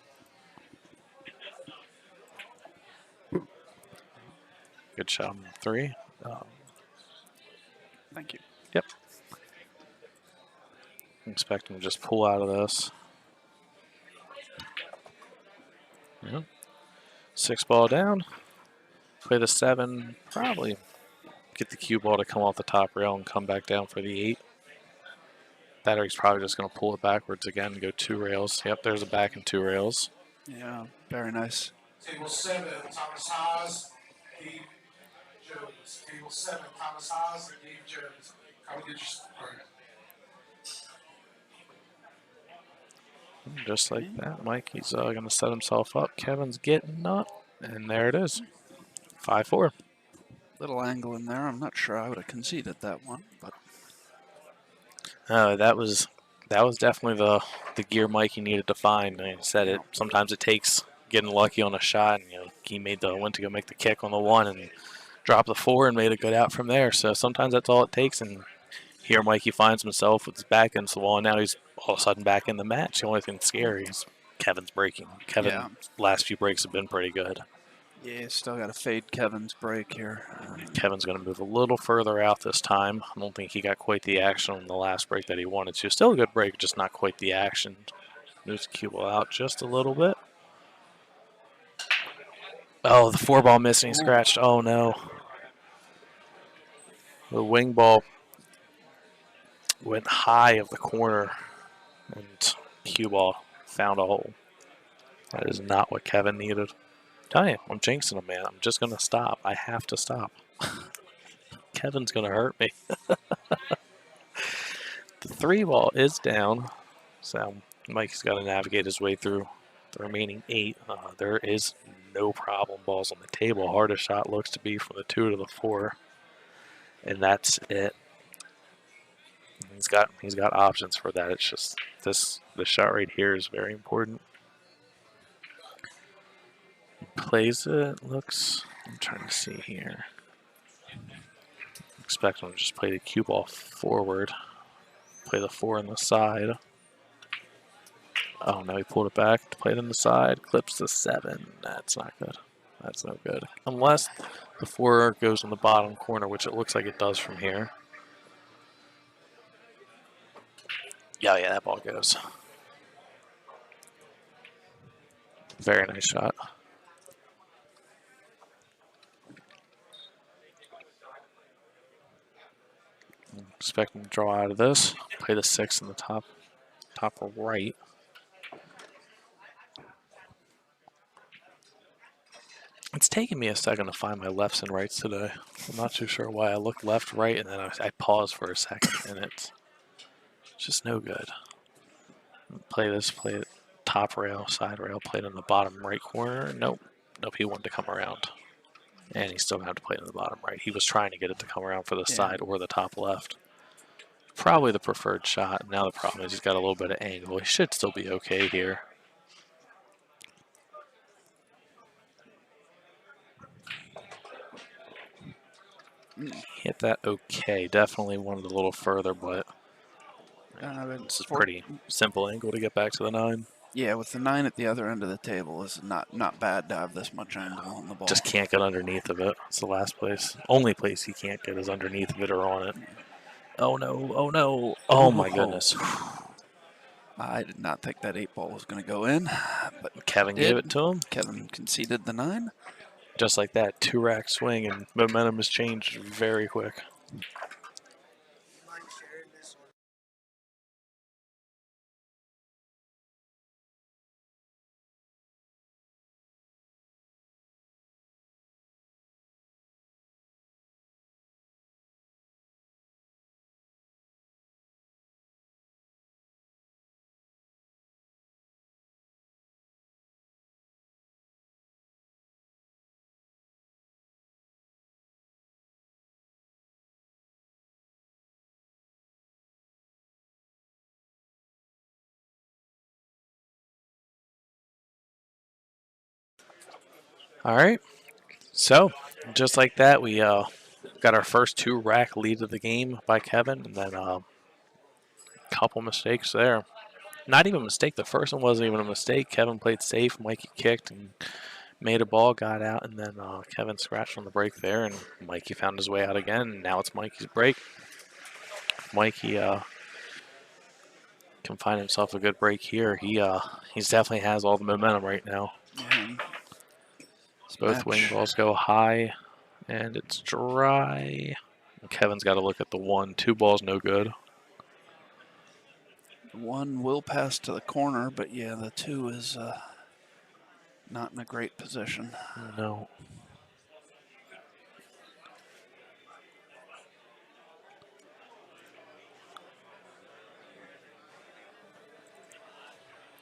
Good shot on 3.
Thank you.
Yep. Expect him to just pull out of this. Yep. 6 ball down. Play the 7. Probably get the cue ball to come off the top rail and come back down for the 8. Battery's probably just going to pull it backwards again and go 2 rails. Yep, there's a back and 2 rails.
Yeah, very nice.
Table 7, Thomas Haas, Dave Jones. Table 7, Thomas Haas and Dave Jones. How would you just
Just like that, Mikey's going to set himself up. Kevin's getting up, and there it is. 5-4.
Little angle in there. I'm not sure I would have conceded that one, but
That was definitely the gear Mikey needed to find. Like I said, it sometimes it takes getting lucky on a shot, and he went to go make the kick on the 1 and dropped the 4 and made a good out from there. So sometimes that's all it takes, and here Mikey finds himself with his back against the wall, and now he's all of a sudden back in the match. The only thing scary is Kevin's breaking. Kevin's last few breaks have been pretty good.
yeah, still got to fade Kevin's break here.
Kevin's going to move a little further out this time. I don't think he got quite the action on the last break that he wanted to. Still a good break, just not quite the action. Moves the cue ball out just a little bit. Oh, the 4 ball missing, scratched. Oh, no. The wing ball went high of the corner, and cue ball found a hole. That is not what Kevin needed. Tell you, I'm jinxing him, man. I'm just going to stop. I have to stop. Kevin's going to hurt me. The 3 ball is down, so Mike's got to navigate his way through the remaining 8. There is no problem balls on the table. Hardest shot looks to be from the 2 to the 4, and that's it. He's got options for that. It's just this shot right here is very important. Plays it, looks, I'm trying to see here. Expect him to just play the cue ball forward. Play the 4 on the side. Oh, no, he pulled it back to play it on the side. Clips the 7. That's not good. That's no good. Unless the 4 goes in the bottom corner, which it looks like it does from here. Yeah, that ball goes. Very nice shot. Expect him to draw out of this. Play the 6 in the top right. It's taking me a second to find my lefts and rights today. I'm not too sure why. I looked left, right, and then I paused for a second, and it's just no good. Play it top rail, side rail, play it in the bottom right corner. Nope. Nope, he wanted to come around. And he's still going to have to play it in the bottom right. He was trying to get it to come around for the side or the top left. Probably the preferred shot. Now the problem is he's got a little bit of angle. He should still be okay here. Hit that okay. Definitely wanted a little further, but this is pretty simple angle to get back to the 9.
Yeah, with the 9 at the other end of the table, it's not bad to have this much angle on the ball.
Just can't get underneath of it. It's the last place. Only place he can't get is underneath of it or on it. Oh no, oh no. Oh my goodness.
I did not think that 8 ball was going to go in, but
Kevin gave it to him.
Kevin conceded the 9.
Just like that, 2-rack swing, and momentum has changed very quick. All right. So, just like that, we got our first 2-rack lead of the game by Kevin, and then a couple mistakes there. Not even a mistake. The first one wasn't even a mistake. Kevin played safe. Mikey kicked and made a ball, got out, and then Kevin scratched on the break there, and Mikey found his way out again, and now it's Mikey's break. Mikey can find himself a good break here. He's definitely has all the momentum right now.
Yeah.
Both wing balls go high, and it's dry. Kevin's got to look at the 1. 2 balls, no good.
1 will pass to the corner, but yeah, the 2 is not in a great position.
No.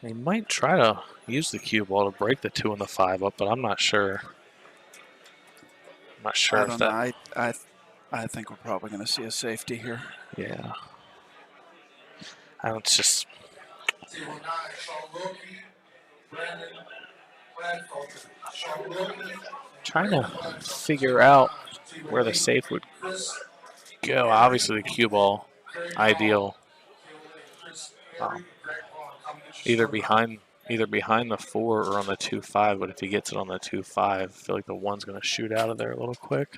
He might try to use the cue ball to break the 2 and the 5 up, but I'm not sure. I'm not sure
I
if
don't
that.
know. I think we're probably going to see a safety here.
Yeah. It's just.
T19, Sean Wilkie, Brandon Bradford, Sean Wilkie,
Trying to figure out where the safe would go. Obviously, the cue ball, ideal. Either behind the 4 or on the 2-5. But if he gets it on the 2-5, I feel like the 1's going to shoot out of there a little quick.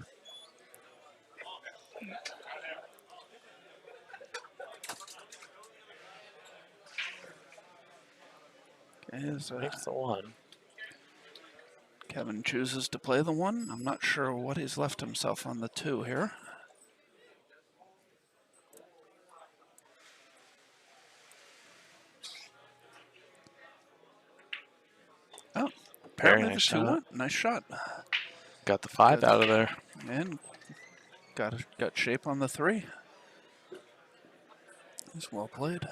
Makes the 1.
Kevin chooses to play the 1. I'm not sure what he's left himself on the 2 here. Oh, apparently
nice
the 2
shot.
went. Nice shot.
Got the 5 out of there.
And got shape on the 3. It's well played.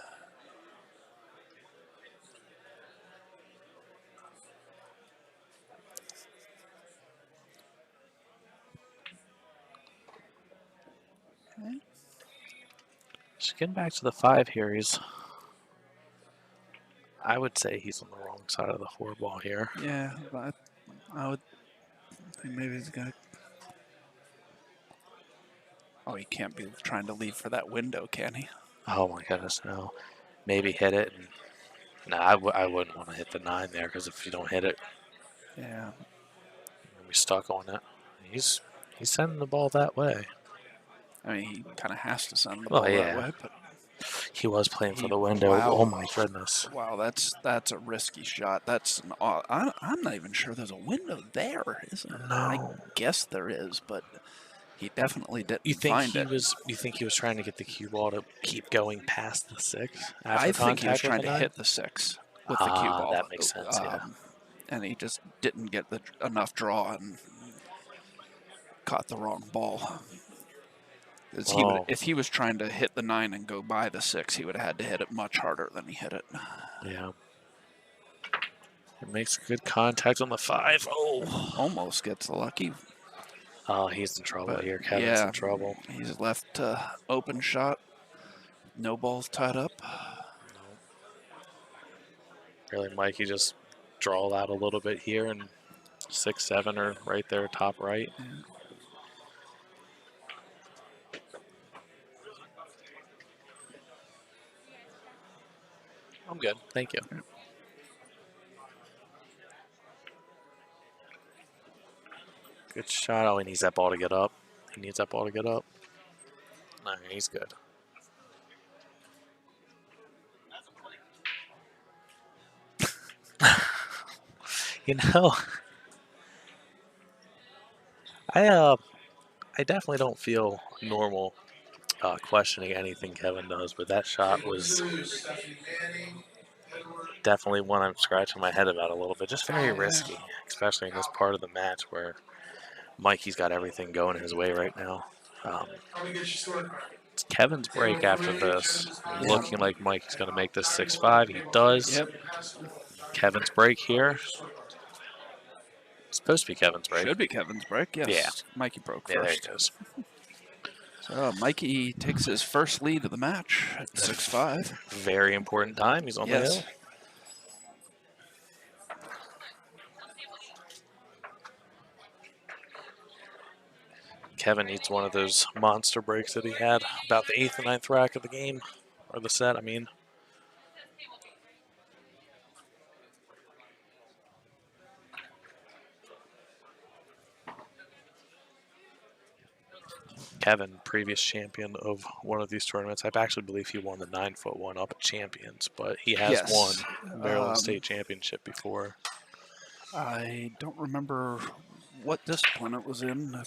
Okay.
Just getting back to the 5 here, I would say he's on the wrong side of the 4 ball here.
Yeah, but I would think maybe he's got. Oh, he can't be trying to leave for that window, can he?
Oh my goodness, no. Maybe hit it. No, I wouldn't want to hit the 9 there, because if you don't hit it,
Yeah.
you'll be stuck on it. He's sending the ball that way.
I mean, he kind of has to send the ball that way, but
he was playing for the window.
Wow.
Oh my goodness!
Wow, that's a risky shot. That's an. I'm not even sure there's a window there, is there?
No.
I guess there is, but he definitely didn't
You think
find
he
it.
was? You think he was trying to get the cue ball to keep going past the 6?
I think he was
after
trying
the
to
9?
hit the 6 with the cue ball.
That makes sense. Yeah.
and he just didn't get enough draw and caught the wrong ball.
Oh.
If he was trying to hit the 9 and go by the 6, he would have had to hit it much harder than he hit it.
Yeah. It makes good contact on the 5. Oh.
Almost gets lucky,
Oh, he's in trouble
but
here. Kevin's
yeah,
in trouble.
he's left open shot. No balls tied up.
Really, Mikey just draw out a little bit here, and 6, 7 are right there, top right.
Yeah.
I'm good. Thank you. Good shot. Oh, he needs that ball to get up. He needs that ball to get up. No, he's good. You know, I definitely don't feel normal questioning anything Kevin does, but that shot was
Stephanie Manning, Edward.
definitely one I'm scratching my head about a little bit. Just very
Oh, yeah.
risky, especially in this part of the match where Mikey's got everything going his way right now.
How we get your scorecard?
It's Kevin's break after this. Looking like Mikey's going to make this 6-5. He does.
Yep.
Kevin's break here. It's supposed to be Kevin's break.
Should be Kevin's break, yes.
Yeah.
Mikey broke
Yeah, there
first.
he goes.
So Mikey takes his first lead of the match at 6-5.
Very important time. He's on the
Yes.
hill. Kevin needs one of those monster breaks that he had about the 8th and 9th rack of the game, or the set, I mean. Kevin, previous champion of one of these tournaments. I actually believe he won the 9-foot one up at Champions, but he has
Yes.
won Maryland State Championship before.
I don't remember what discipline it was in.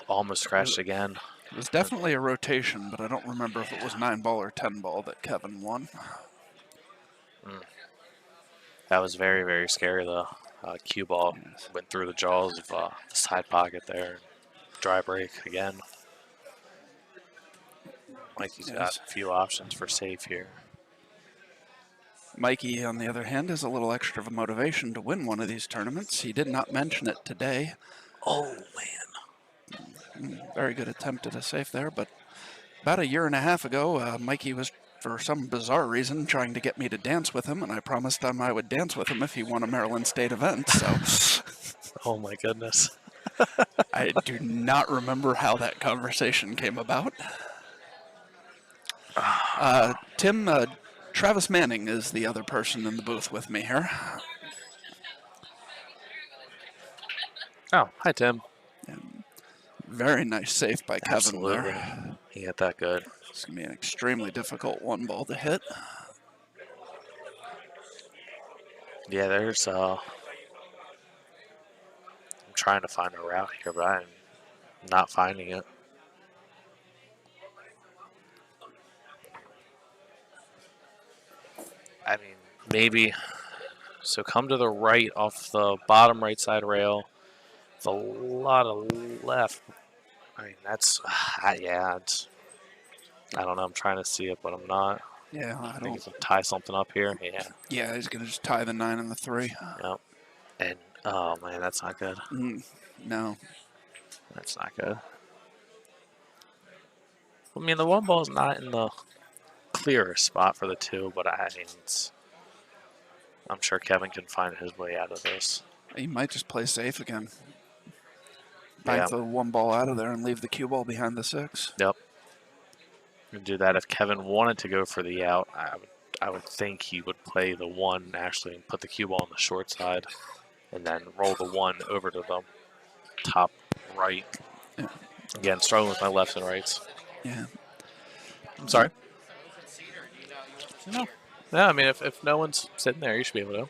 Almost crashed again.
It was definitely a rotation, but I don't remember if it was 9-ball or 10-ball that Kevin won.
That was very, very scary, though. Cue ball went through the jaws of the side pocket there. Dry break again. Mikey's got a few options for safe here.
Mikey, on the other hand, has a little extra motivation to win one of these tournaments. He did not mention it today.
Oh, man.
Very good attempt at a safe there, but about a year and a half ago, Mikey was, for some bizarre reason, trying to get me to dance with him, and I promised him I would dance with him if he won a Maryland State event, so...
Oh, my goodness.
I do not remember how that conversation came about. Tim, Travis Manning is the other person in the booth with me here.
Oh, hi, Tim.
Very nice save by Kevin
Absolutely.
there.
He hit that good.
It's going to be an extremely difficult 1-ball to hit.
Yeah, there's I'm trying to find a route here, but I'm not finding it. I mean, maybe. So come to the right off the bottom right side rail. It's a lot of left. I mean, that's, yeah, it's, I don't know. I'm trying to see it, but I'm not.
Yeah,
I
I
think
don't...
he's going to tie something up here. Yeah.
Yeah, he's going to just tie the 9 and the 3.
Yep. And, oh, man, that's not good.
No.
That's not good. I mean, the 1-ball is not in the clearest spot for the 2, but I mean, I'm sure Kevin can find his way out of this.
He might just play safe again. Bank
Yeah.
the 1-ball out of there and leave the cue ball behind the 6.
Yep. And do that. If Kevin wanted to go for the out, I would think he would play the 1 actually and put the cue ball on the short side, and then roll the 1 over to the top right.
Yeah.
Again, struggling with my lefts and rights.
Yeah.
I'm sorry. No. No, I mean, if no one's sitting there, you should be able to.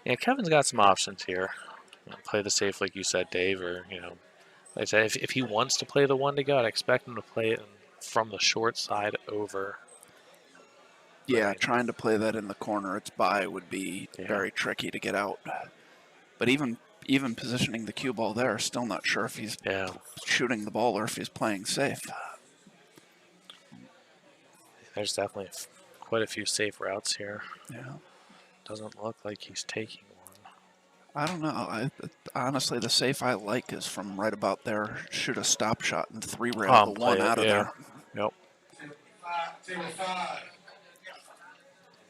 Yeah, Kevin's got some options here. Play the safe, like you said, Dave, or, like I said, if he wants to play the 1 to go, I'd expect him to play it from the short side over
Yeah,
Right.
trying to play that in the corner, its by would be
Yeah.
very tricky to get out. But even positioning the cue ball there, still not sure if he's
Yeah.
shooting the ball or if he's playing safe.
There's definitely quite a few safe routes here.
Yeah.
Doesn't look like he's taking one.
I don't know. Honestly, the safe I like is from right about there. Shoot a stop shot and three rail the
Play
one
it,
out of
yeah.
there.
Yep.
Table 5.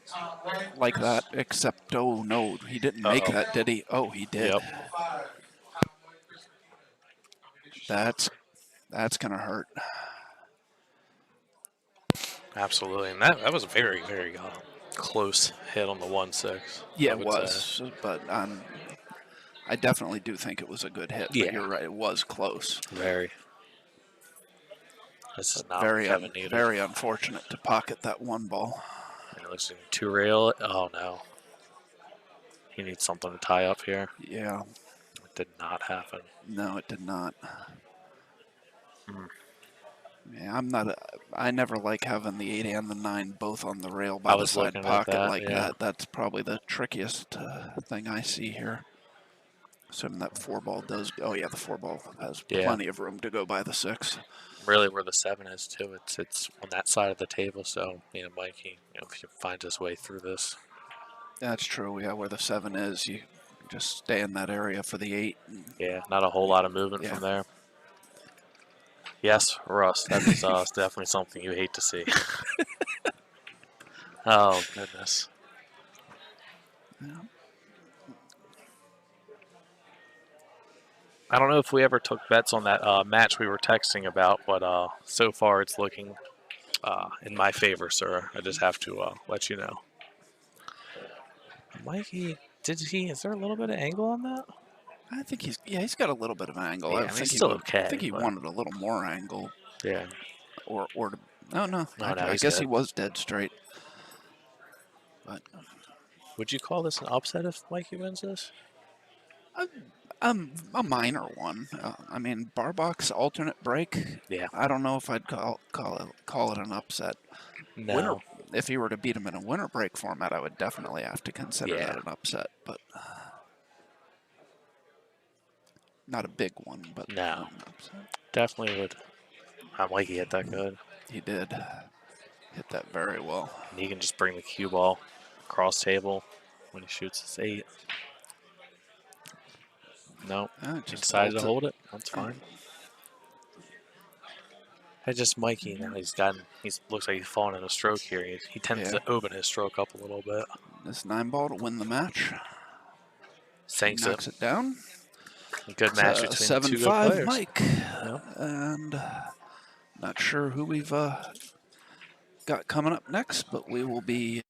Tom White.
Like that, except, oh no, he didn't make
Uh-oh.
that, did he? Oh, he did.
Yep.
Table 5. Tom White.
That's going to hurt.
Absolutely. And that was a very, very close hit on the 1-6.
Yeah,
I
it
would say.
was, but I definitely do think it was a good hit,
Yeah.
but you're right, it was close.
Very. This is not
Very,
what Kevin needed.
very unfortunate to pocket that one ball.
And it looks like 2-rail. Oh, no. He needs something to tie up here.
Yeah,
It did not happen.
no, it did not.
Hmm.
Yeah, I never like having the 8 and the 9 both on the rail
I
by the
was
side
looking at
pocket
that,
like
yeah.
that. That's probably the trickiest thing I see here. Assuming that 4 ball does. Oh yeah, the 4 ball has
Yeah.
plenty of room to go by the 6.
Really, where the 7 is too. It's on that side of the table. So Mikey, if he finds his way through this,
That's true. Yeah, where the 7 is, you just stay in that area for the 8.
yeah, not a whole lot of movement
Yeah.
from there. Yes, Russ, that is definitely something you hate to see. Oh goodness.
Yeah.
I don't know if we ever took bets on that match we were texting about, but so far it's looking in my favor, sir. I just have to let you know. Mikey, is there a little bit of angle on that?
I think he's got a little bit of angle.
Yeah, I
I
mean,
think
it's
he
still
would,
okay,
I think he
but-
wanted a little more angle,
Yeah.
or to, no,
No,
I
he's
guess
dead.
he was dead straight. But
Would you call this an upset if Mikey wins this?
a minor one. I mean, bar box alternate break.
Yeah.
I don't know if I'd call it an upset.
No.
Winner, if he were to beat him in a winner break format, I would definitely have to consider
Yeah.
that an upset. But not a big one, but
No.
an upset.
Definitely would. Mikey hit that good.
He did hit that very well.
And he can just bring the cue ball across table when he shoots his 8. No, he
Just
decided to
bolted.
hold it. That's fine. I just Mikey now. He looks like he's falling in a stroke here. He tends
Yeah.
to open his stroke up a little bit.
This 9 ball to win the match.
Sinks
Knocks it down.
A good match between the two good
7-5
players.
Mike.
Yep.
And not sure who we've got coming up next, but we will be